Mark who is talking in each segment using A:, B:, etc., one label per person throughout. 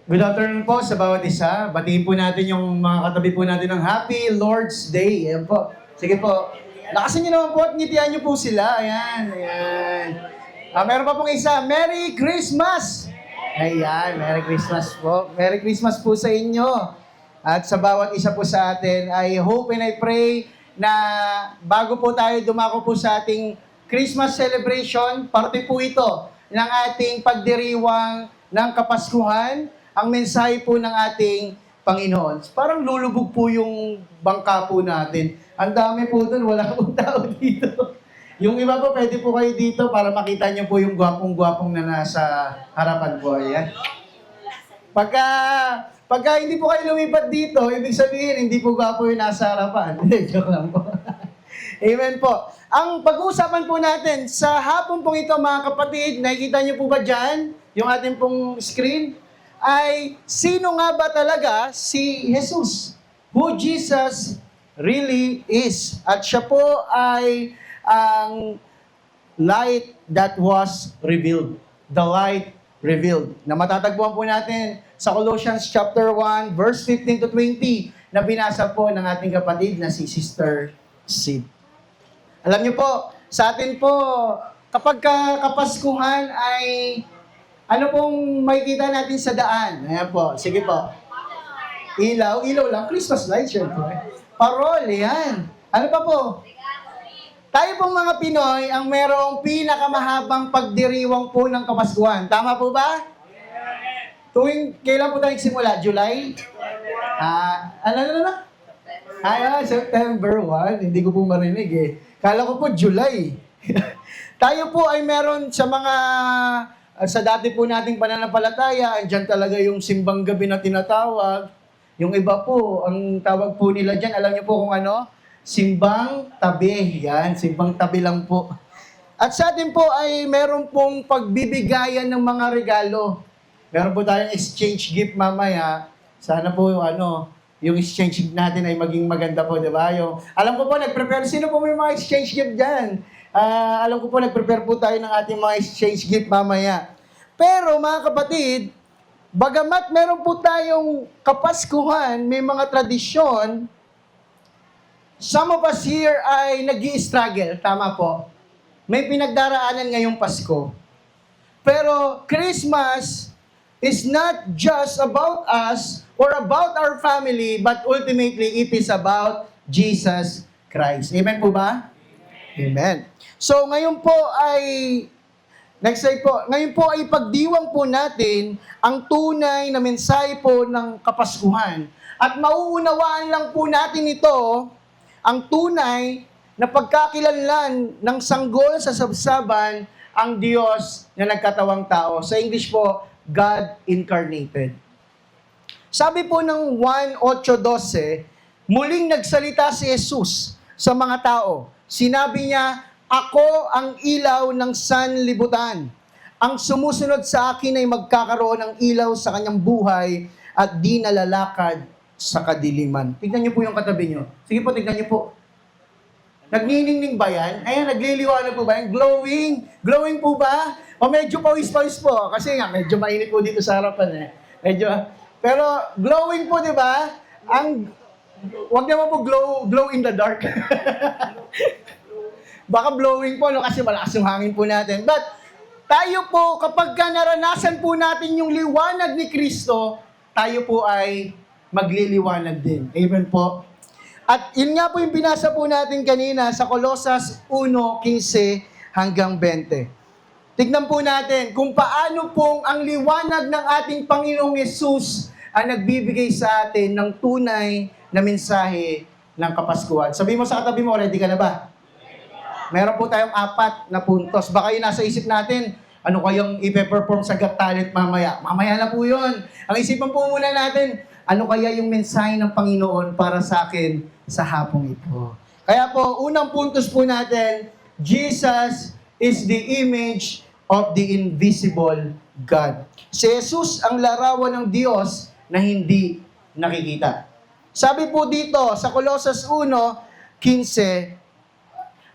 A: Good afternoon po sa bawat isa. Batiin po natin yung mga katabi po natin ng Happy Lord's Day. Ayan po. Sige po. Lakasan niyo naman po at ngitian niyo po sila. Ayan, ayan. Meron pa pong isa. Merry Christmas! Ayan, Merry Christmas po. Merry Christmas po sa inyo. At sa bawat isa po sa atin, I hope and I pray na bago po tayo dumako po sa ating Christmas celebration, parte po ito ng ating pagdiriwang ng Kapaskuhan, ang mensahe po ng ating Panginoon. Parang lulubog po yung bangka po natin. Ang dami po doon, wala pong tao dito. Yung iba po, pwede po kayo dito para makita niyo po yung gwapong-gwapong na nasa harapan po. Ayan. Pagka hindi po kayo lumipat dito, ibig sabihin, hindi po gwapo yung nasa harapan. Joke lang po. Amen po. Ang pag-uusapan po natin sa hapon pong ito, mga kapatid, nakikita niyo po ba dyan, yung ating pong screen, ay sino nga ba talaga si Jesus? Who Jesus really is. At siya po ay ang light that was revealed. The light revealed. Na matatagpuan po natin sa Colossians chapter 1, verse 15 to 20, na binasa po ng ating kapatid na si Sister Sid. Alam niyo po, sa atin po, kapag kapaskuhan ay ano pong makikita natin sa daan? Ayan po, sige po. Ilaw lang, Christmas light, syempre. Parol, yan. Ano pa po? Tayo pong mga Pinoy ang merong pinakamahabang pagdiriwang po ng Kapaskuhan. Tama po ba? Kailan po tayo simula? July? Ano? September 1. Hindi ko po marinig eh. Kala ko po July. Tayo po ay meron sa sa dati po nating pananampalataya, andyan talaga yung simbang gabi na tinatawag. Yung iba po, ang tawag po nila dyan, alam niyo po kung ano? Simbang tabi. Yan, simbang tabi lang po. At sa atin po ay meron pong pagbibigayan ng mga regalo. Meron po tayong exchange gift mamaya. Sana po yung exchange gift natin ay maging maganda po, di ba? Alam ko po, nag-prepare. Sino po may mga exchange gift dyan? Alam ko po, nag-prepare po tayo ng ating mga exchange gift mamaya. Pero mga kapatid, bagamat meron po tayong Kapaskuhan, may mga tradisyon, some of us here ay nag-i-struggle, tama po. May pinagdaraanan ngayong Pasko. Pero Christmas is not just about us or about our family, but ultimately it is about Jesus Christ. Amen po ba? Amen. So ngayon po ay, next slide po, ngayon po ay pagdiwang po natin ang tunay na mensahe po ng Kapaskuhan. At mauunawaan lang po natin ito, ang tunay na pagkakilanlan ng sanggol sa sabsaban ang Diyos na nagkatawang tao. Sa English po, God incarnated. Sabi po ng 1:8-12, muling nagsalita si Jesus sa mga tao. Sinabi niya, ako ang ilaw ng sanlibutan. Ang sumusunod sa akin ay magkakaroon ng ilaw sa kanyang buhay at di nalalakad sa kadiliman. Tignan niyo po yung katabi niyo. Sige po, tignan niyo po. Nagniningning ba yan? Ayan, nagliliwanag po ba yan? Glowing? Glowing po ba? O medyo pawis-pawis po? Kasi nga, medyo mainit po dito sa harapan eh. Pero glowing po, di ba? Wag naman po glow in the dark. Baka blowing po, kasi malakas yung hangin po natin. But, tayo po, kapag naranasan po natin yung liwanag ni Kristo, tayo po ay magliliwanag din. Amen po. At yun nga po yung binasa po natin kanina sa Colosas 1:15 hanggang 20. Tignan po natin kung paano pong ang liwanag ng ating Panginoong Yesus ang nagbibigay sa atin ng tunay na mensahe ng Kapaskuhan. Sabi mo sa katabi mo, ready ka na ba? Meron po tayong 4 na puntos. Baka yun nasa isip natin, ano kayang ipe-perform sa Got Talent mamaya? Mamaya na po yun. Ang isipan po muna natin, ano kaya yung mensahe ng Panginoon para sa akin sa hapong ito? Kaya po, unang puntos po natin, Jesus is the image of the invisible God. Si Jesus ang larawan ng Diyos na hindi nakikita. Sabi po dito sa Colosas 1:15,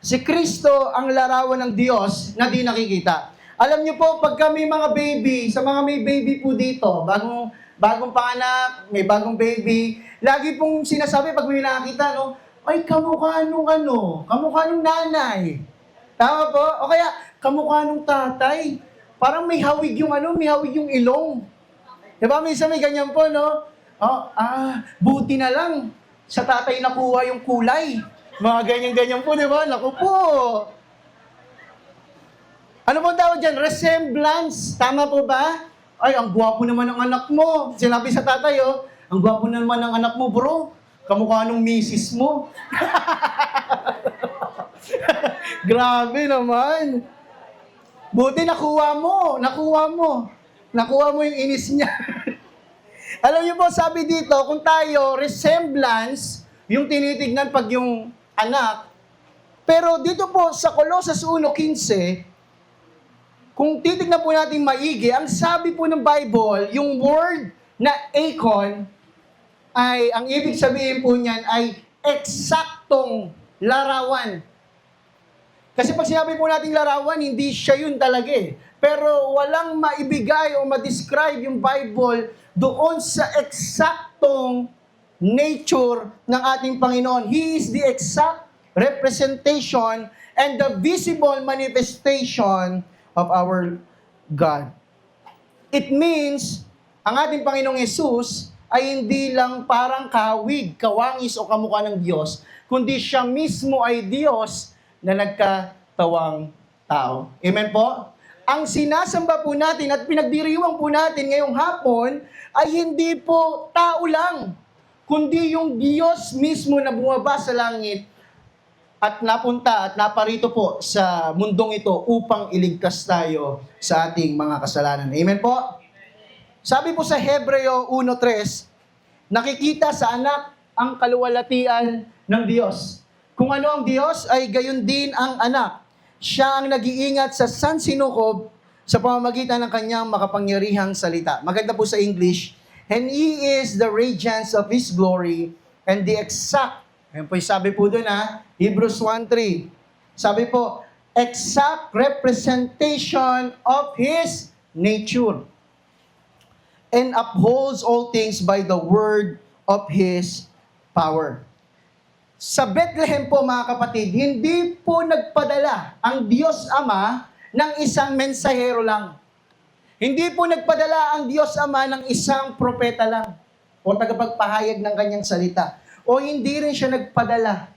A: si Kristo ang larawan ng Diyos na di nakikita. Alam niyo po, pag kami mga baby, sa mga may baby po dito, bagong panganak, may bagong baby, lagi pong sinasabi pag may nakakita, no, ay, kamukha nung ano, kamukha nung nanay. Tama po? O kaya, kamukha nung tatay. Parang may hawig yung ano, may hawig yung ilong. Diba? Minsan may ganyan po, no? Buti na lang. Sa tatay nakuha yung kulay. Mga ganyan-ganyan po, diba? Naku po. Ano po tawag dyan? Resemblance. Tama po ba? Ay, ang gwapo naman ng anak mo. Sinabi sa tatay, oh, ang gwapo naman ng anak mo, bro. Kamukha nung misis mo. Grabe naman. Buti nakuha mo. Nakuha mo yung inis niya. Alam niyo po, sabi dito, kung tayo, resemblance, yung tinitignan pag yung anak. Pero dito po, sa Colossus 1:15, kung titignan po natin maigi, ang sabi po ng Bible, yung word na akon, ay, ang ibig sabihin po niyan ay eksaktong larawan. Kasi pag sinabi po natin larawan, hindi siya yun talaga eh. Pero walang maibigay o ma-describe yung Bible doon sa eksaktong nature ng ating Panginoon. He is the exact representation and the visible manifestation of our God. It means, ang ating Panginoong Yesus ay hindi lang parang kahawig, kawangis o kamukha ng Diyos, kundi siya mismo ay Diyos na nagkatawang tao. Amen po? Ang sinasamba po natin at pinagdiriwang po natin ngayong hapon ay hindi po tao lang, kundi yung Diyos mismo na bumaba sa langit at napunta at naparito po sa mundong ito upang iligtas tayo sa ating mga kasalanan. Amen po? Sabi po sa Hebreo 1:3, nakikita sa anak ang kaluwalhatian ng Diyos. Kung ano ang Diyos, ay gayon din ang anak. Siya ang nag-iingat sa sansinukob sa pamamagitan ng kanyang makapangyarihang salita. Maganda po sa English, and He is the radiance of His glory and the exact, ayun po yung sabi po doon Hebrews 1:3. Sabi po, exact representation of His nature and upholds all things by the word of His power. Sa Bethlehem po mga kapatid, hindi po nagpadala ang Diyos Ama ng isang mensahero lang. Hindi po nagpadala ang Diyos Ama ng isang propeta lang o tagapagpahayag ng kanyang salita. O hindi rin siya nagpadala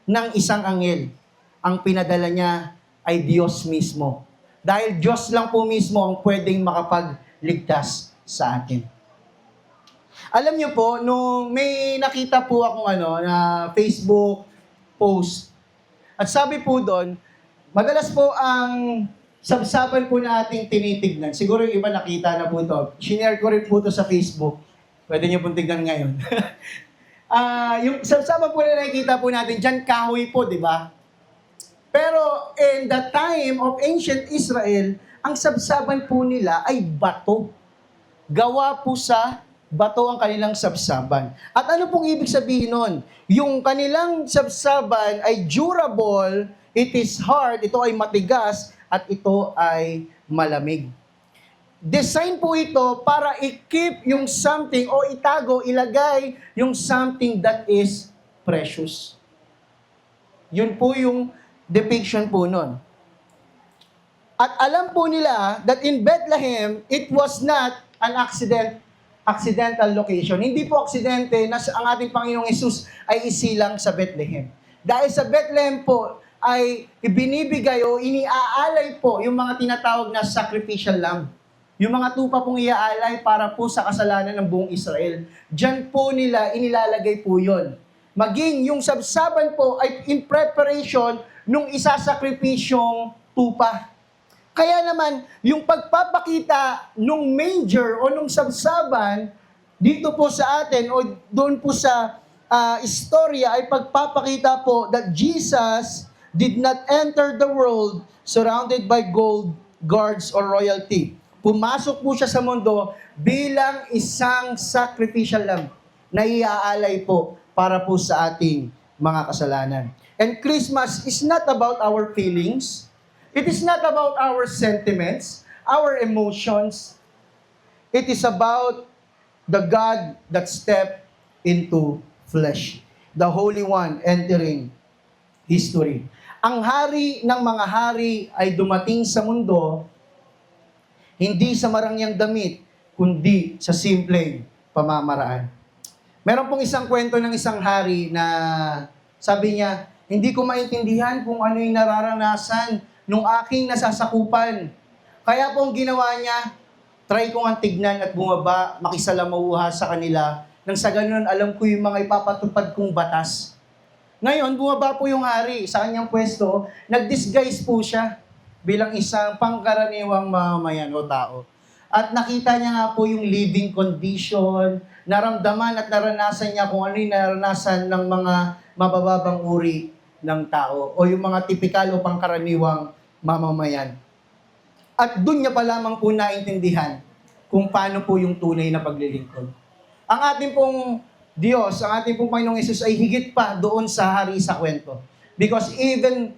A: ng isang anghel. Ang pinadala niya ay Diyos mismo. Dahil Diyos lang po mismo ang pwedeng makapagligtas sa atin. Alam niyo po, nung may nakita po akong na Facebook post, at sabi po doon, madalas po ang sabsaban po na ating tinitignan. Siguro yung iba nakita na po ito. Shinare ko rin po ito sa Facebook. Pwede niyo pong tignan ngayon. Yung sabsaban po na nakikita po natin, dyan kahoy po, di ba? Pero in the time of ancient Israel, ang sabsaban po nila ay bato. Gawa po sa bato ang kanilang sabsaban. At ano pong ibig sabihin nun? Yung kanilang sabsaban ay durable, it is hard, ito ay matigas, at ito ay malamig. Design po ito para i-keep yung something o itago, ilagay yung something that is precious. Yun po yung depiction po nun. At alam po nila that in Bethlehem, it was not an accidental location. Hindi po aksidente na ang ating Panginoong Yesus ay isilang sa Bethlehem. Dahil sa Bethlehem po ay ibinibigay o iniaalay po yung mga tinatawag na sacrificial lamb. Yung mga tupa pong iaalay para po sa kasalanan ng buong Israel. Diyan po nila inilalagay po yon. Maging yung sabsaban po ay in preparation nung isasakripisyong tupa. Kaya naman, yung pagpapakita nung manger o nung sabsaban dito po sa atin o doon po sa istorya ay pagpapakita po that Jesus did not enter the world surrounded by gold, guards, or royalty. Pumasok po siya sa mundo bilang isang sacrificial lamb na iaalay po para po sa ating mga kasalanan. And Christmas is not about our feelings. It is not about our sentiments, our emotions. It is about the God that stepped into flesh. The Holy One entering history. Ang hari ng mga hari ay dumating sa mundo hindi sa marangyang damit, kundi sa simpleng pamamaraan. Meron pong isang kwento ng isang hari na sabi niya, hindi ko maintindihan kung ano yung nararanasan nung aking nasasakupan. Kaya pong ginawa niya, try ko nga tignan at bumaba, makisalamuha sa kanila, nang sa ganun alam ko yung mga ipapatupad kong batas. Ngayon, bumaba po yung hari sa kanyang pwesto, nag-disguise po siya bilang isang pangkaraniwang mamamayan o tao. At nakita niya nga po yung living condition, naramdaman at naranasan niya kung ano yung naranasan ng mga mabababang uri ng tao o yung mga tipikal o pangkaraniwang mamamayan. At doon niya pa lamang po naintindihan kung paano po yung tunay na paglilingkod. Ang ating pong Diyos, ang ating pong Panginoong Yesus ay higit pa doon sa hari sa kwento. Because even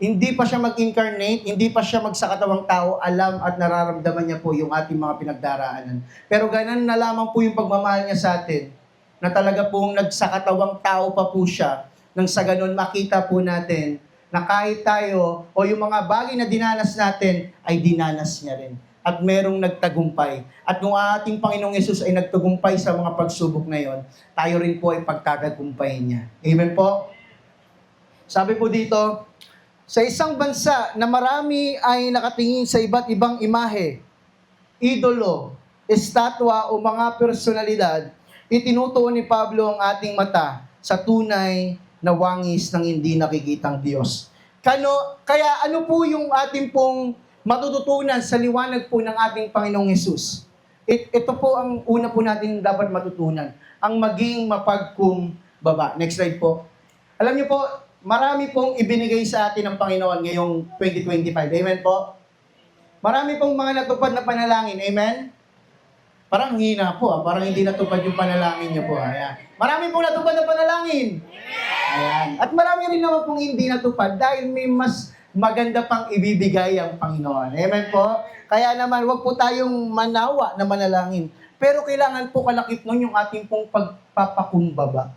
A: hindi pa siya mag-incarnate, hindi pa siya magsakatawang tao, alam at nararamdaman niya po yung ating mga pinagdaraanan. Pero ganun na lamang po yung pagmamahal niya sa atin, na talaga pong nagsakatawang tao pa po siya, nang sa ganun makita po natin na kahit tayo o yung mga bagay na dinanas natin ay dinanas niya rin. At merong nagtagumpay. At kung ating Panginoong Yesus ay nagtagumpay sa mga pagsubok na yon, tayo rin po ay pagtatagumpayin niya. Amen po? Sabi po dito, sa isang bansa na marami ay nakatingin sa iba't ibang imahe, idolo, estatwa o mga personalidad, itinutuon ni Pablo ang ating mata sa tunay na wangis ng hindi nakikitang Diyos. Kaya ano po yung ating pong matututunan sa liwanag po ng ating Panginoong Yesus? Ito po ang una po natin dapat matutunan. Ang maging mapagkumbaba. Next slide po. Alam niyo po, marami pong ibinigay sa atin ng Panginoon ngayong 2025. Amen po? Marami pong mga natupad na panalangin. Amen? Parang hina po. Parang hindi natupad yung panalangin niyo po. Ayan. Marami pong natupad na panalangin. Ayan. At marami rin naman pong hindi natupad dahil may mas maganda pang ibibigay ang Panginoon. Amen po? Kaya naman, wag po tayong manawa na manalangin. Pero kailangan po kalakip nun yung ating pong pagpapakumbaba.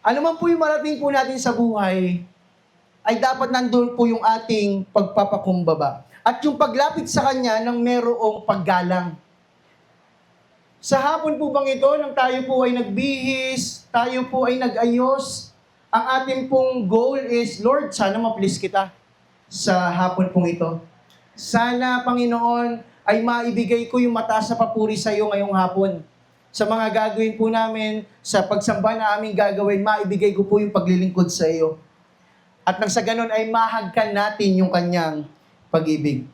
A: Ano man po yung marating po natin sa buhay, ay dapat nandun po yung ating pagpapakumbaba. At yung paglapit sa Kanya ng merong paggalang. Sa hapon po bang ito, nang tayo po ay nagbihis, tayo po ay nag-ayos, ang ating pong goal is, Lord, sana ma-please kita sa hapon pong ito. Sana, Panginoon, ay maibigay ko yung mataas na papuri sa iyo ngayong hapon. Sa mga gagawin po namin, sa pagsamba na aming gagawin, maibigay ko po yung paglilingkod sa iyo. At nang sa ganun ay mahagkan natin yung kanyang pag-ibig.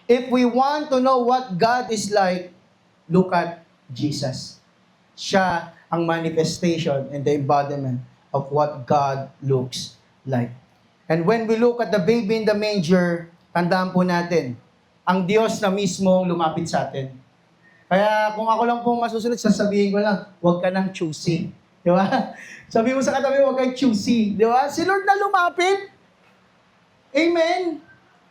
A: If we want to know what God is like, look at Jesus. Siya ang manifestation and the embodiment of what God looks like. And when we look at the baby in the manger, tandaan po natin, ang Diyos na mismo lumapit sa atin. Kaya kung ako lang po masusunod, sasabihin ko lang, huwag ka nang choosy. Di ba? Sabi mo sa katabi, huwag kang choosy. Di ba? Si Lord na lumapit. Amen.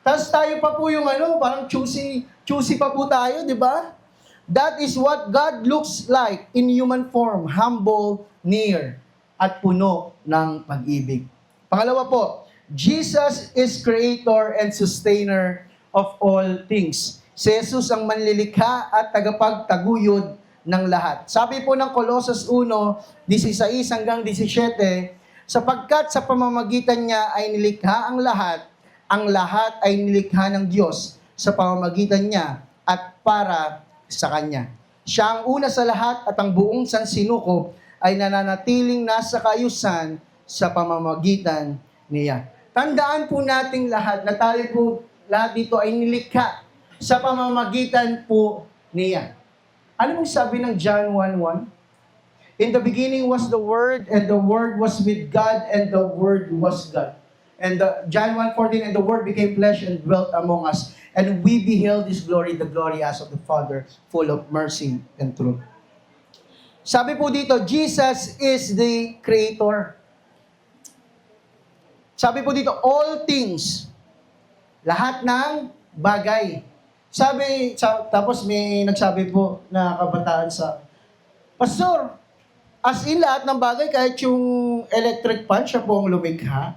A: Tapos tayo pa po yung parang choosy pa po tayo, di ba? That is what God looks like in human form, humble, near, at puno ng pag-ibig. Pangalawa po, Jesus is creator and sustainer of all things. Si Jesus ang manlilikha at tagapagtaguyod ng lahat. Sabi po ng Colossus 1:16 hanggang 17, sapagkat sa pamamagitan niya ay nilikha ang lahat ay nilikha ng Diyos sa pamamagitan niya at para sa Kanya. Siya ang una sa lahat at ang buong sansinukob ay nananatiling nasa kaayusan sa pamamagitan niya. Tandaan po nating lahat na tayo po lahat dito ay nilikha sa pamamagitan po niya. Ano mong sabi ng John 1:1? In the beginning was the Word, and the Word was with God, and the Word was God. And John 1:14, and the Word became flesh and dwelt among us, and we beheld His glory, the glory as of the Father, full of mercy and truth. Sabi po dito, Jesus is the Creator. Sabi po dito, all things, lahat ng bagay. Tapos may nagsabi po na kabataan sa, Pastor, as in lahat ng bagay, kahit yung electric fan, siya po ang lumikha.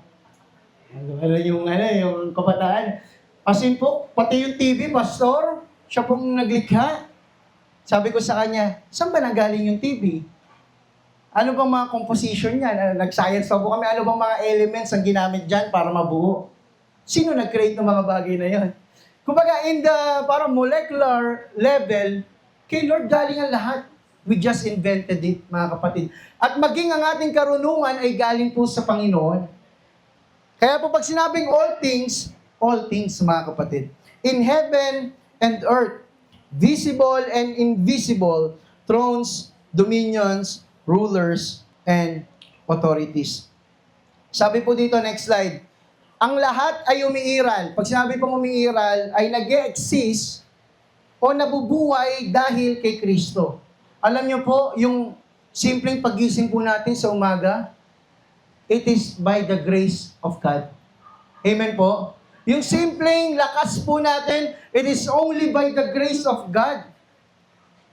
A: Yung kabataan. As in po, pati yung TV, Pastor, siya pong naglikha. Sabi ko sa kanya, saan ba nanggaling yung TV? Ano bang mga composition niya? Nag-science pa po kami. Ano bang mga elements ang ginamit dyan para mabuo? Sino nag-create ng mga bagay na yon? Kumbaga, in the parang molecular level, kay Lord galing ang lahat. We just invented it, mga kapatid. At maging ang ating karunungan ay galing po sa Panginoon. Kaya po pag sinabing all things, mga kapatid, in heaven and earth, visible and invisible, thrones, dominions, rulers, and authorities. Sabi po dito, next slide, ang lahat ay umiiral. Pag sinabi pong umiiral, ay nag-e-exist o nabubuhay dahil kay Kristo. Alam niyo po, yung simpleng pagising po natin sa umaga, it is by the grace of God. Amen po? Yung simpleng lakas po natin, it is only by the grace of God.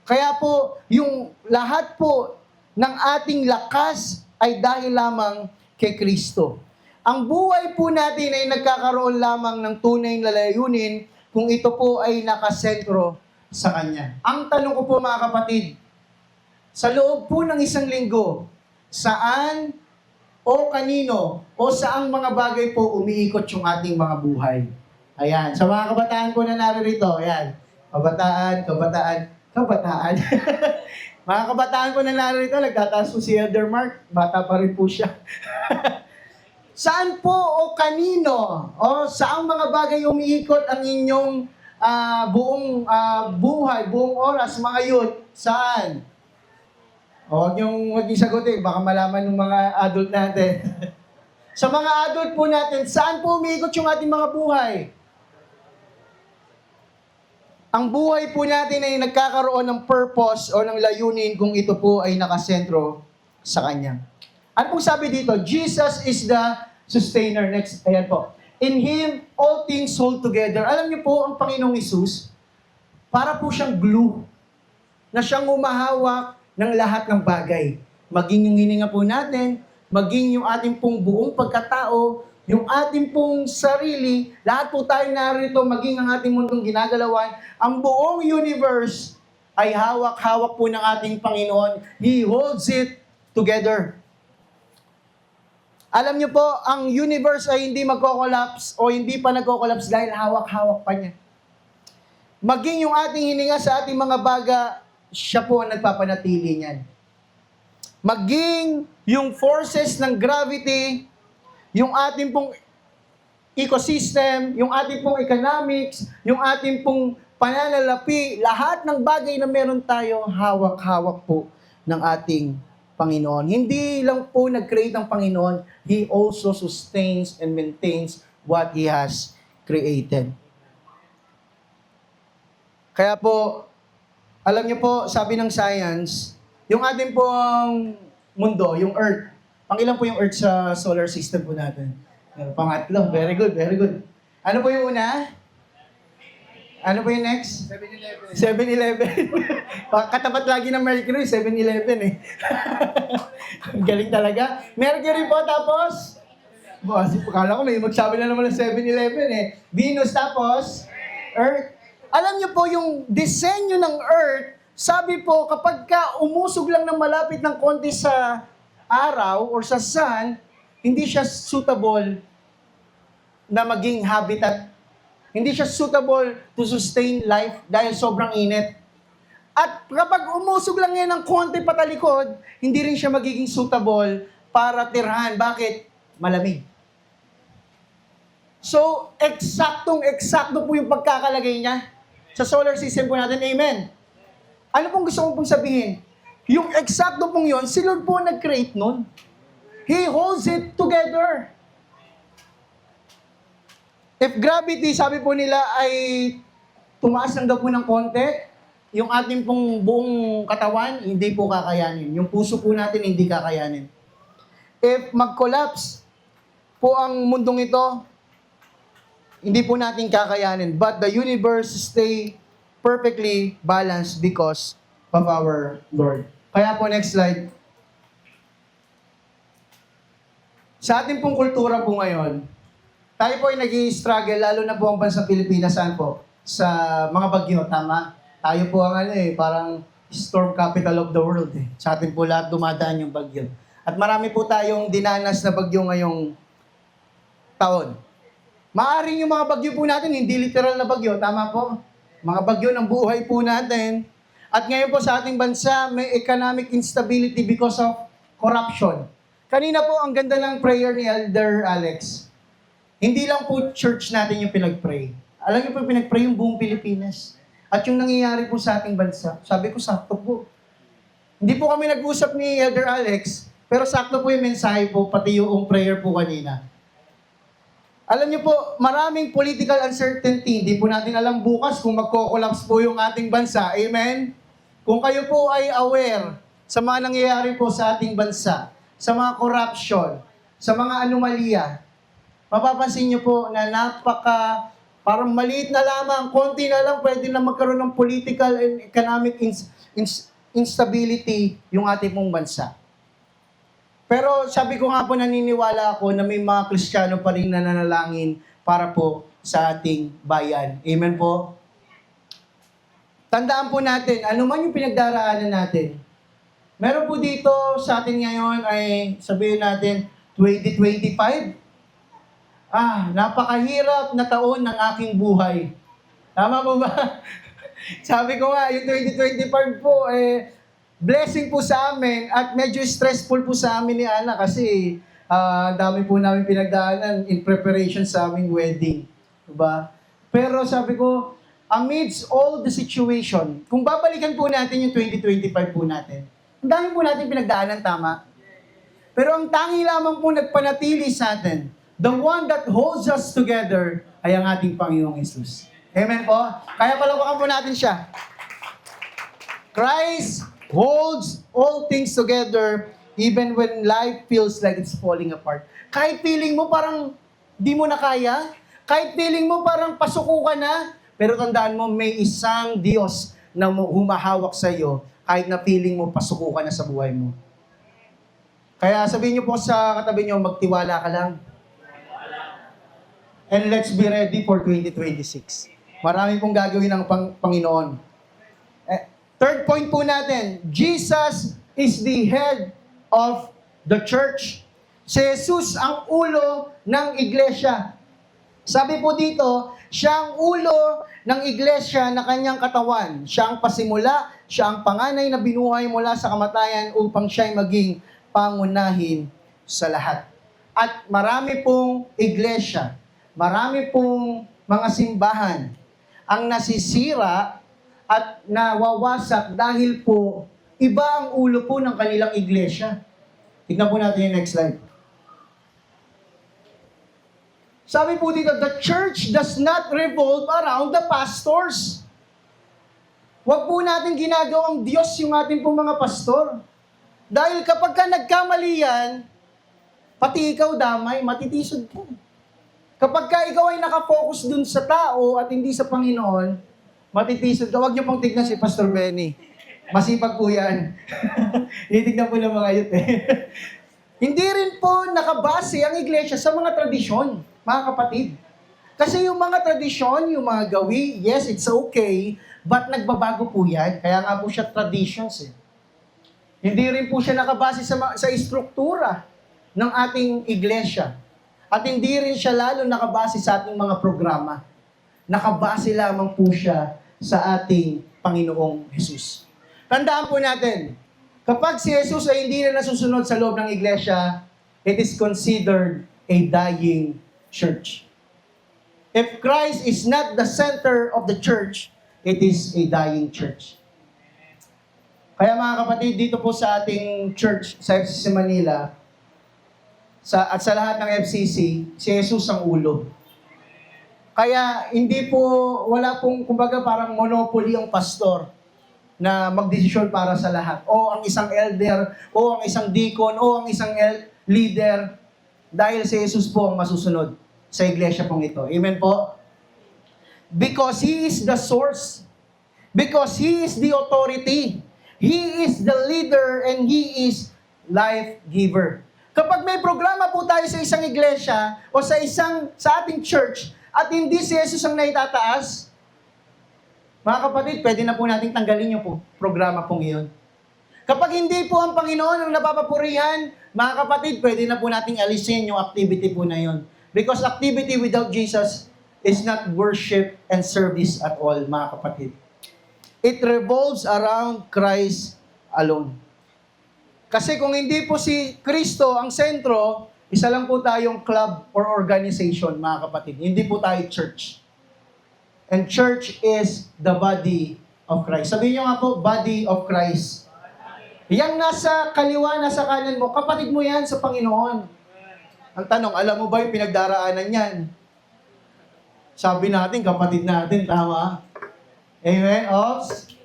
A: Kaya po, yung lahat po ng ating lakas ay dahil lamang kay Kristo. Ang buhay po natin ay nagkakaroon lamang ng tunay na layunin kung ito po ay nakasentro sa Kanya. Ang tanong ko po mga kapatid, sa loob po ng isang linggo, saan o kanino o saang mga bagay po umiikot yung ating mga buhay? Ayan, sa mga kabataan po na naririto, ayan, kabataan. Mga kabataan po na naririto, nagtataas po si Elder Mark, bata pa rin po siya. Saan po o kanino o saang mga bagay umiikot ang inyong buong buhay, buong oras, mga youth? Saan? Huwag niyong sagutin, baka malaman ng mga adult natin. Sa mga adult po natin, saan po umiikot yung ating mga buhay? Ang buhay po natin ay nagkakaroon ng purpose o ng layunin kung ito po ay nakasentro sa Kanya. Ano pong sabi dito? Jesus is the sustainer. Next, ayan po. In Him, all things hold together. Alam niyo po, ang Panginoong Hesus, para po siyang glue na siyang umahawak ng lahat ng bagay. Maging yung hininga po natin, maging yung ating pong buong pagkatao, yung ating pong sarili, lahat po tayo narito, maging ang ating mundong ginagalawan, ang buong universe ay hawak-hawak po ng ating Panginoon. He holds it together. Alam niyo po, ang universe ay hindi magko-collapse o hindi pa nagko-collapse dahil hawak-hawak pa niya. Maging yung ating hininga sa ating mga baga, siya po ang nagpapanatili niyan. Maging yung forces ng gravity, yung ating pong ecosystem, yung ating pong economics, yung ating pong pananalapi, lahat ng bagay na meron tayo, hawak-hawak po ng ating Panginoon. Hindi lang po nag-create ang Panginoon, He also sustains and maintains what He has created. Kaya po, alam niyo po, sabi ng science, yung ating pong mundo, yung Earth, pangilan po yung Earth sa solar system po natin? Pangatlo. Very good, very good. Ano po yung una? Ano po yung next? 7-Eleven. 7-Eleven. Katapat lagi ng Mercury, 7-Eleven eh. Galing talaga. Mercury po, tapos? Kala ko may magsabi na naman ng 7-Eleven eh. Venus, tapos? Earth. Alam niyo po, yung disenyo ng Earth, sabi po, kapag ka umusog lang ng malapit ng konti sa araw or sa sun, hindi siya suitable na maging habitat. Hindi siya suitable to sustain life dahil sobrang init. At kapag umusog lang yan ng konti patalikod, hindi rin siya magiging suitable para tirhan. Bakit? Malamig. So, eksakto po yung pagkakalagay niya sa solar system po natin. Amen. Ano pong gusto kong sabihin? Yung eksakto pong yun, si Lord po nag-create nun. He holds it together. If gravity, sabi po nila, ay tumaas lang daw po ng konti, yung ating pong buong katawan, hindi po kakayanin. Yung puso po natin, hindi kakayanin. If mag-collapse po ang mundong ito, hindi po natin kakayanin. But the universe stay perfectly balanced because of our Lord. Kaya po, next slide. Sa ating pong kultura po ngayon, tayo po ay nag-i-struggle, lalo na po ang bansang Pilipinas, saan po? Sa mga bagyo, tama? Tayo po ang parang storm capital of the world eh. Sa atin po lahat dumadaan yung bagyo. At marami po tayong dinanas na bagyo ngayong taon. Maaring yung mga bagyo po natin, hindi literal na bagyo, tama po? Mga bagyo ng buhay po natin. At ngayon po sa ating bansa, may economic instability because of corruption. Kanina po, ang ganda ng prayer ni Elder Alex. Hindi lang po church natin yung pinag-pray. Alam niyo po, pinag-pray yung buong Pilipinas. At yung nangyayari po sa ating bansa, sabi ko, sakto po. Hindi po kami nag-usap ni Elder Alex, pero sakto po yung mensahe po, pati yung prayer po kanina. Alam niyo po, maraming political uncertainty. Hindi po natin alam bukas kung magko-collapse po yung ating bansa. Amen? Kung kayo po ay aware sa mga nangyayari po sa ating bansa, sa mga corruption, sa mga anomalya, mapapansin niyo po na parang maliit na lamang, konti na lang, pwede na magkaroon ng political and economic instability yung ating pong bansa. Pero sabi ko nga po, naniniwala ako na may mga Kristiyano pa rin na nanalangin para po sa ating bayan. Amen po? Tandaan po natin, ano man yung pinagdaraanan natin, meron po dito sa atin ngayon ay sabihin natin 2025. Napakahirap na taon ng aking buhay. Tama po ba? Sabi ko nga, yung 2025 po, blessing po sa amin at medyo stressful po sa amin ni Ana kasi dami po namin pinagdaanan in preparation sa aming wedding. Diba? Pero sabi ko, amidst all the situation, kung babalikan po natin yung 2025 po natin, ang dami po natin pinagdaanan, tama? Pero ang tangi lamang po nagpanatili sa atin, the one that holds us together, ay ang ating Panginoong Jesus. Amen po? Kaya palawakan po natin siya. Christ holds all things together even when life feels like it's falling apart. Kahit feeling mo parang di mo na kaya, kahit feeling mo parang pasuko ka na, pero tandaan mo may isang Diyos na humahawak sa iyo kahit na feeling mo pasuko ka na sa buhay mo. Kaya sabihin niyo po sa katabi niyo, magtiwala ka lang. And let's be ready for 2026. Marami pong gagawin ng Panginoon. Third point po natin, Jesus is the head of the church. Si Jesus ang ulo ng iglesia. Sabi po dito, siya ang ulo ng iglesia na kanyang katawan. Siya ang pasimula, siya ang panganay na binuhay mula sa kamatayan upang siya ay maging pangunahin sa lahat. At marami pong iglesia, marami pong mga simbahan ang nasisira at nawawasak dahil po iba ang ulo po ng kanilang iglesia. Tignan po natin yung next slide. Sabi po dito, the church does not revolve around the pastors. Huwag po natin ginagawang Diyos yung ating pong mga pastor. Dahil kapag ka nagkamali yan, pati ikaw damay, matitisod ka. Kapag ka ikaw ay nakafocus dun sa tao at hindi sa Panginoon, matitisod ka. Huwag niyo pong tignan si Pastor Benny. Masipag po yan. Itignan po ng mga youth Hindi rin po nakabase ang iglesia sa mga tradisyon, mga kapatid. Kasi yung mga tradisyon, yung mga gawi, yes, it's okay, but nagbabago po yan. Kaya nga po siya traditions Hindi rin po siya nakabase sa istruktura ng ating iglesia. At hindi rin siya lalo nakabase sa ating mga programa. Nakabase lamang po siya sa ating Panginoong Jesus. Tandaan po natin, kapag si Jesus ay hindi na nasusunod sa loob ng iglesia, it is considered a dying church. If Christ is not the center of the church, it is a dying church. Kaya mga kapatid, dito po sa ating church, sa FCC Manila, at sa lahat ng FCC, si Jesus ang ulo. Kaya hindi po, wala pong, kumbaga parang monopoly ang pastor na magdesisyon para sa lahat. O ang isang elder, o ang isang deacon, o ang isang leader, dahil si Jesus po ang masusunod. sa iglesia pong ito. Amen po? Because He is the source. Because He is the authority. He is the leader and He is life giver. Kapag may programa po tayo sa isang iglesia o sa ating church at hindi si Jesus ang naitataas, mga kapatid, pwede na po nating tanggalin yung programa pong iyon. Kapag hindi po ang Panginoon ang napapapurihan, mga kapatid, pwede na po nating alisin yung activity po na yun. Because activity without Jesus is not worship and service at all, mga kapatid. It revolves around Christ alone. Kasi kung hindi po si Kristo ang sentro, isa lang po tayong club or organization, mga kapatid. Hindi po tayo church. And church is the body of Christ. Sabihin nyo nga po, body of Christ. Yang nasa kaliwa, nasa kanan mo, kapatid mo yan sa Panginoon. Ang tanong, alam mo ba yung pinagdaraanan yan? Sabi natin, kapatid natin, tama? Amen? Ops?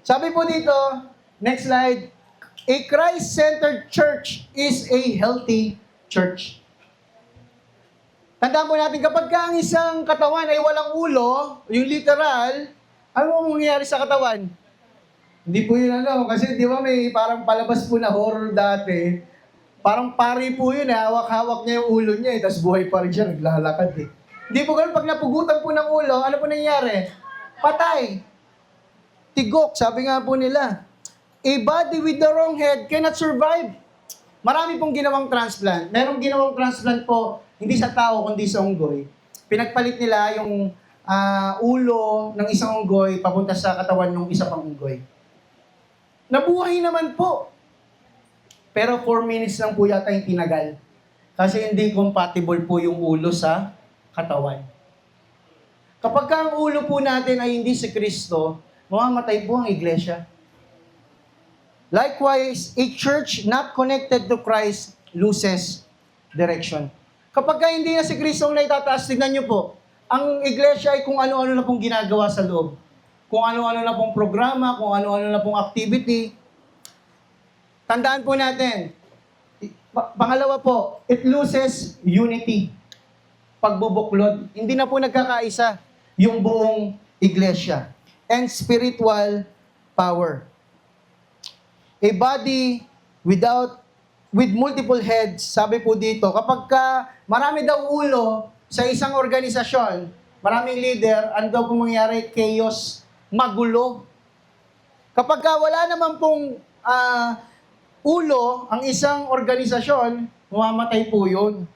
A: Sabi po dito, next slide, a Christ-centered church is a healthy church. Tandaan po natin, kapag ang isang katawan ay walang ulo, yung literal, ano ang mangyayari sa katawan? Hindi po yun kasi di ba may parang palabas po na horror dati, parang pari po yun hawak-hawak niya yung ulo niya tapos buhay pa rin siya, naglalakad Hindi po ganun, pag napugutan po ng ulo, ano po nangyayari? Patay. Tigok, sabi nga po nila. A body with the wrong head cannot survive. Marami pong ginawang transplant. Merong ginawang transplant po, hindi sa tao, kundi sa unggoy. Pinagpalit nila yung ulo ng isang unggoy papunta sa katawan ng isa pang unggoy. Nabuhay naman po. Pero 4 minutes lang po yata yung tinagal. Kasi hindi compatible po yung ulo sa katawan. Kapag ang ulo po natin ay hindi si Kristo, mamamatay po ang iglesia. Likewise, a church not connected to Christ loses direction. Kapag hindi na si Kristo ang naitataas, tignan nyo po, ang iglesia ay kung ano-ano na pong ginagawa sa loob. Kung ano-ano na pong programa, kung ano-ano na pong activity. Tandaan po natin, pangalawa po, it loses unity. Pagbubuklod. Hindi na po nagkakaisa yung buong iglesia. And spiritual power. A body with multiple heads, sabi po dito, kapag marami daw ulo sa isang organisasyon, maraming leader, ano daw po mangyari? Chaos, magulo. Kapag wala naman pong ulo ang isang organisasyon, mamamatay po yun.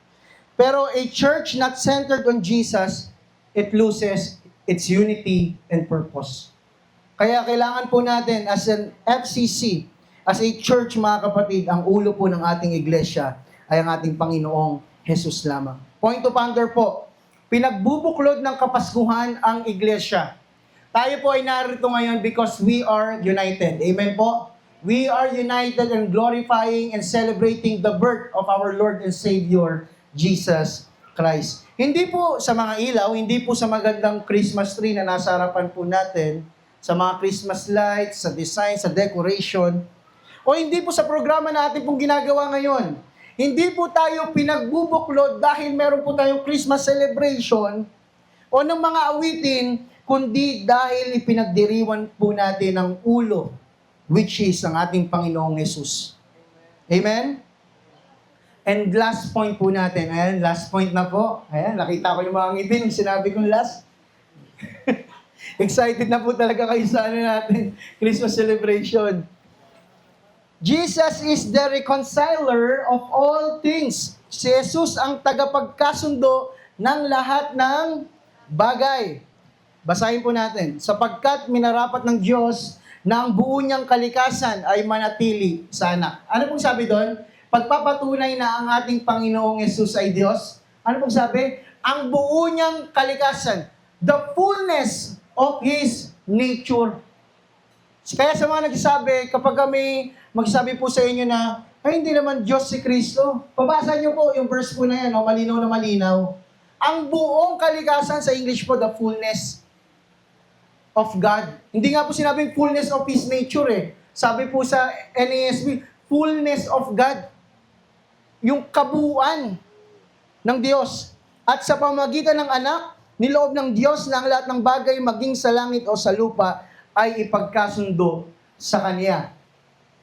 A: Pero a church not centered on Jesus, it loses its unity and purpose. Kaya kailangan po natin as an FCC, as a church mga kapatid, ang ulo po ng ating iglesia ay ang ating Panginoong Jesus lamang. Point to ponder po, pinagbubuklod ng kapaskuhan ang iglesia. Tayo po ay narito ngayon because we are united. Amen po? We are united in glorifying and celebrating the birth of our Lord and Savior, Jesus Christ. Hindi po sa mga ilaw, hindi po sa magandang Christmas tree na nasa harapan po natin, sa mga Christmas lights, sa design, sa decoration, o hindi po sa programa natin pong ginagawa ngayon. Hindi po tayo pinagbubuklod dahil meron po tayong Christmas celebration o ng mga awitin, kundi dahil ipinagdiriwan po natin ang ulo, which is ang ating Panginoong Jesus. Amen? And last point po natin. Ayan, last point na po. Ayan, nakita ko yung mga ngiti nung sinabi kong last. Excited na po talaga kayo sa natin, Christmas celebration. Jesus is the reconciler of all things. Si Jesus ang tagapagkasundo ng lahat ng bagay. Basahin po natin. Sapagkat minarapat ng Diyos na ang buo niyang kalikasan ay manatili sa anak. Ano pong sabi doon? Pagpapatunay na ang ating Panginoong Yesus ay Diyos. Ano pong sabi? Ang buo niyang kalikasan. The fullness of His nature. Kaya sa mga nagsasabi, kapag kami magsabi po sa inyo na, ay hindi naman Diyos si Kristo. Pabasa niyo po yung verse po na yan, malinaw na malinaw. Ang buong kalikasan sa English po, the fullness of God. Hindi nga po sinabing fullness of His nature Sabi po sa NASB, fullness of God. Yung kabuuan. ng Diyos. At sa pamamagitan ng anak, niloob ng Diyos na ang lahat ng bagay maging sa langit o sa lupa ay ipagkasundo sa Kanya.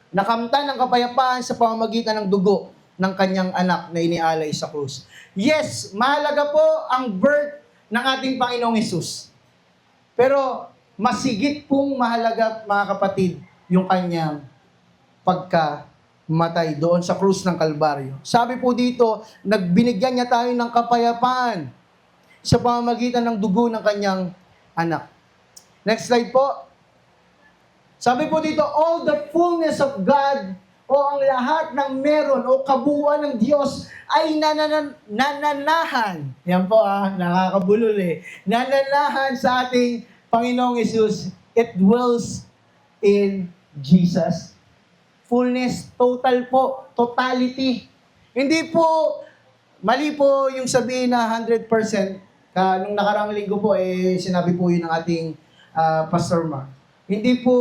A: Nakamtan ng kapayapaan sa pamamagitan ng dugo ng Kanyang anak na inialay sa krus. Yes, mahalaga po ang birth ng ating Panginoong Hesus. Pero masigit pong mahalaga, mga kapatid, yung Kanyang pagkamatay doon sa krus ng Kalbaryo. Sabi po dito, nagbinigyan niya tayo ng kapayapaan sa pamamagitan ng dugo ng Kanyang anak. Next slide po. Sabi po dito, all the fullness of God o ang lahat ng meron o kabuuan ng Diyos ay nananahan. Yan po nakakabulol eh. Nananahan sa ating Panginoong Hesus. It dwells in Jesus. Fullness, total po, totality. Hindi po, mali po yung sabihin na 100%. Nung nakarang linggo po, sinabi po yun ng ating Pastor Mark. Hindi po,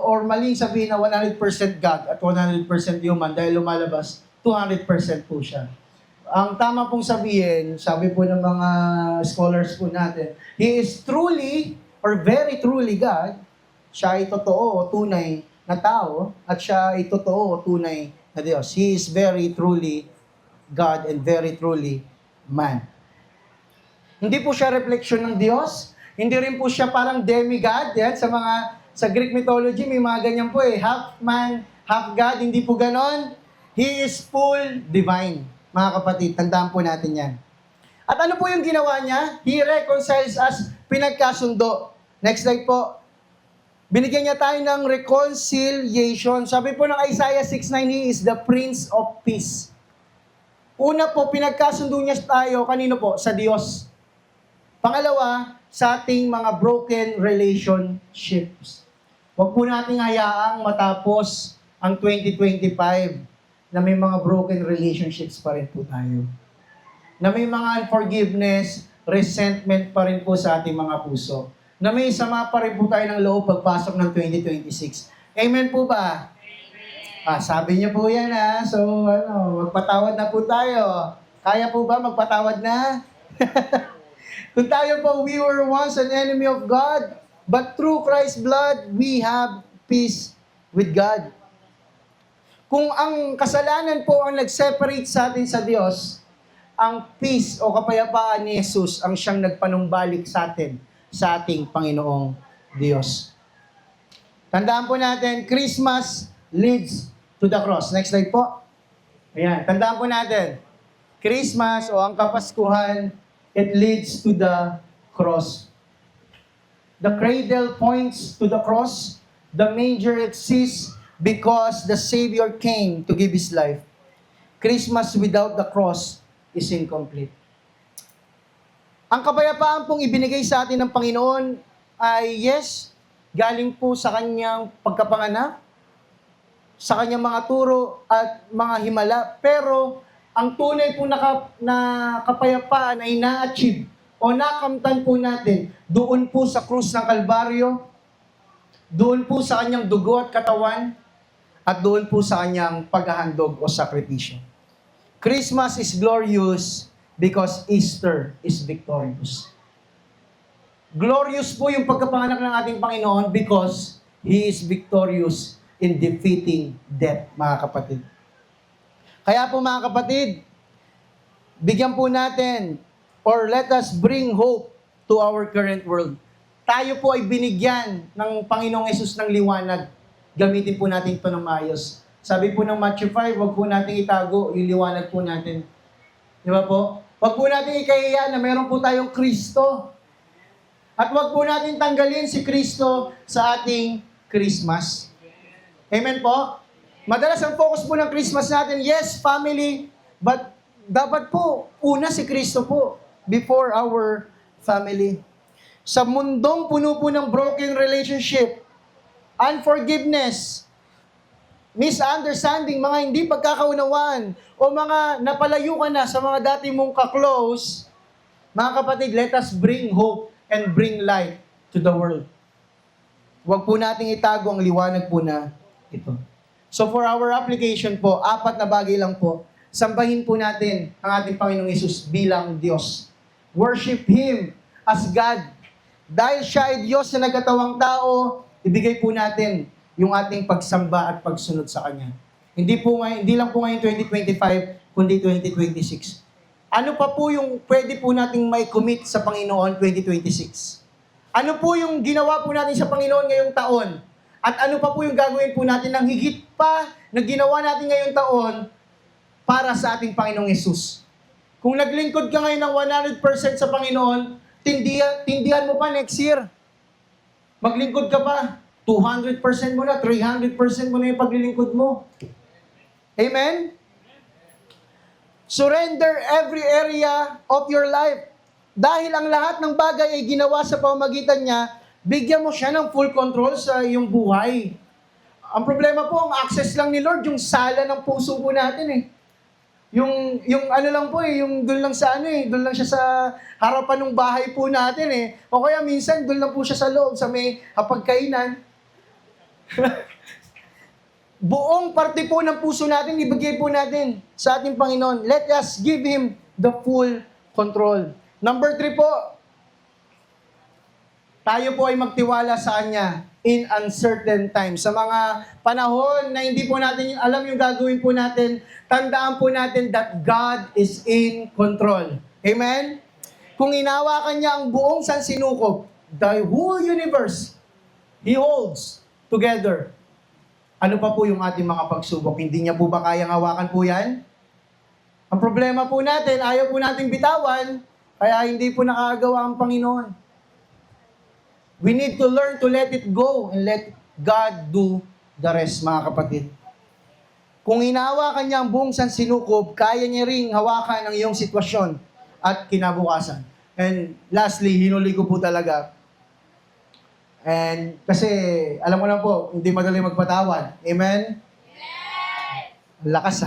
A: or maling sabihin na 100% God at 100% human dahil lumalabas, 200% po siya. Ang tama pong sabihin, sabi po ng mga scholars po natin, He is truly, or very truly God. Siya ay totoo o tunay na tao, at siya ay totoo o tunay na Diyos. He is very truly God and very truly man. Hindi po siya reflection ng Diyos. Hindi rin po siya parang demigod. Yan, sa Greek mythology, may mga ganyan po half man, half God. Hindi po ganon. He is full divine. Mga kapatid, tandaan po natin yan. At ano po yung ginawa niya? He reconciles us, pinagkasundo. Next slide po. Binigyan niya tayo ng reconciliation. Sabi po ng Isaiah 6:9, He is the Prince of Peace. Una po, pinagkasundo niya tayo, kanino po? Sa Diyos. Pangalawa, sa ating mga broken relationships. Huwag po nating hayaang matapos ang 2025 na may mga broken relationships pa rin po tayo. Na may mga unforgiveness, resentment pa rin po sa ating mga puso. Na may sama pa rin po tayo ng loob pagpasok ng 2026. Amen po ba? Amen. Sabi niyo po yan So, magpatawad na po tayo. Kaya po ba magpatawad na? Kung tayo po, we were once an enemy of God, but through Christ's blood, we have peace with God. Kung ang kasalanan po ang nag-separate sa atin sa Diyos, ang peace o kapayapaan ni Jesus ang siyang nagpanumbalik sa atin, sa ating Panginoong Diyos. Tandaan po natin, Christmas leads to the cross. Next slide po. Ayan, tandaan po natin, Christmas o ang Kapaskuhan, it leads to the cross. The cradle points to the cross. The manger exists because the Savior came to give His life. Christmas without the cross is incomplete. Ang kapayapaan pong ibinigay sa atin ng Panginoon ay yes, galing po sa Kanyang pagkapanganak, sa Kanyang mga turo at mga himala, pero ang tunay po na kapayapaan ay na-achieve o nakamtan po natin doon po sa krus ng Kalbaryo, doon po sa Kanyang dugo at katawan, at doon po sa Kanyang paghahandog o sakripisyo. Christmas is glorious because Easter is victorious. Glorious po yung pagkapanganak ng ating Panginoon because He is victorious in defeating death, mga kapatid. Kaya po mga kapatid, bigyan po natin or let us bring hope to our current world. Tayo po ay binigyan ng Panginoong Hesus ng liwanag. Gamitin po natin ito ng maayos. Sabi po ng Matthew 5, huwag po natin itago yung liwanag po natin. Di ba po? Huwag po natin ikahiya na meron po tayong Kristo. At huwag po natin tanggalin si Kristo sa ating Christmas. Amen po? Madalas ang focus po ng Christmas natin, yes, family, but dapat po, una si Kristo po, before our family. Sa mundong puno po ng broken relationship, unforgiveness, misunderstanding, mga hindi pagkakaunawaan, o mga napalayo ka na sa mga dati mong ka-close, mga kapatid, let us bring hope and bring light to the world. Huwag po nating itago ang liwanag po na ito. So for our application po, 4 na bagay lang po. sambahin po natin ang ating Panginoong Hesus bilang Diyos. Worship Him as God. Dahil siya ay Diyos na nagkatawang tao, ibigay po natin yung ating pagsamba at pagsunod sa Kanya. Hindi lang po ngayon 2025, kundi 2026. Ano pa po yung pwede po nating may commit sa Panginoon 2026? Ano po yung ginawa po natin sa Panginoon ngayong taon? At ano pa po yung gagawin po natin ng higit pa na ginawa natin ngayong taon para sa ating Panginoong Hesus? Kung naglingkod ka ngayon ng 100% sa Panginoon, tindihan mo pa next year. Maglingkod ka pa. 200% mo na, 300% mo na yung paglilingkod mo. Amen? Surrender every area of your life. Dahil ang lahat ng bagay ay ginawa sa pamamagitan niya, bigyan mo siya ng full control sa iyong buhay. Ang problema po, ang access lang ni Lord, yung sala ng puso po natin eh. Yung ano lang po eh, yung doon lang sa ano eh, doon lang siya sa harapan ng bahay po natin eh. O kaya minsan, doon lang po siya sa loob, sa may hapagkainan. Buong parte po ng puso natin, ibigay po natin sa ating Panginoon. Let us give Him the full control. Number 3 po, tayo po ay magtiwala sa Kanya in uncertain times. Sa mga panahon na hindi po natin alam yung gagawin po natin, tandaan po natin that God is in control. Amen? Kung inawakan niya ang buong sansinukob, the whole universe, He holds together. Ano pa po yung ating mga pagsubok? Hindi niya po ba kayang hawakan po yan? Ang problema po natin, ayaw po natin bitawan, kaya hindi po nakagawa ang Panginoon. We need to learn to let it go and let God do the rest, mga kapatid. Kung hinahawakan niya ang buong sansinukob, kaya niya ring hawakan ang iyong sitwasyon at kinabukasan. And lastly, hinuli ko po talaga. And kasi, alam ko lang po, hindi madali magpatawad. Amen? Yes! Lakas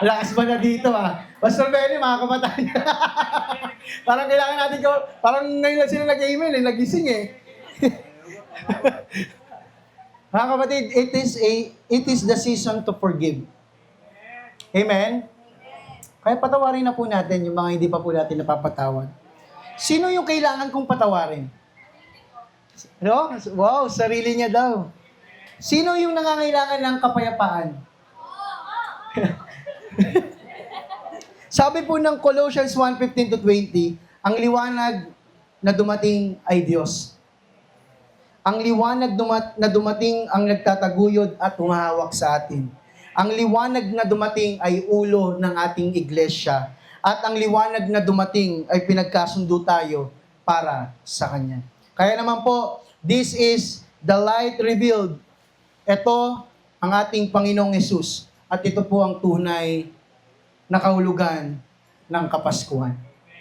A: Lakas ba na dito Pastor Benny, mga kabataan. Parang kailangan natin parang ngayon lang sila nag-email nagising Mga kapatid, it is the season to forgive. Amen? Kaya patawarin na po natin yung mga hindi pa po natin napapatawad. Sino yung kailangan kong patawarin? No? Wow, sarili niya daw. Sino yung nangangailangan ng kapayapaan? Sabi po ng Colossians 1:15-20, ang liwanag na dumating ay Diyos. Ang liwanag na dumating ang nagtataguyod at humahawak sa atin. Ang liwanag na dumating ay ulo ng ating iglesia. At ang liwanag na dumating ay pinagkasundo tayo para sa Kanya. Kaya naman po, this is the light revealed. Ito ang ating Panginoong Hesus. At ito po ang tunay na kahulugan ng Kapaskuhan.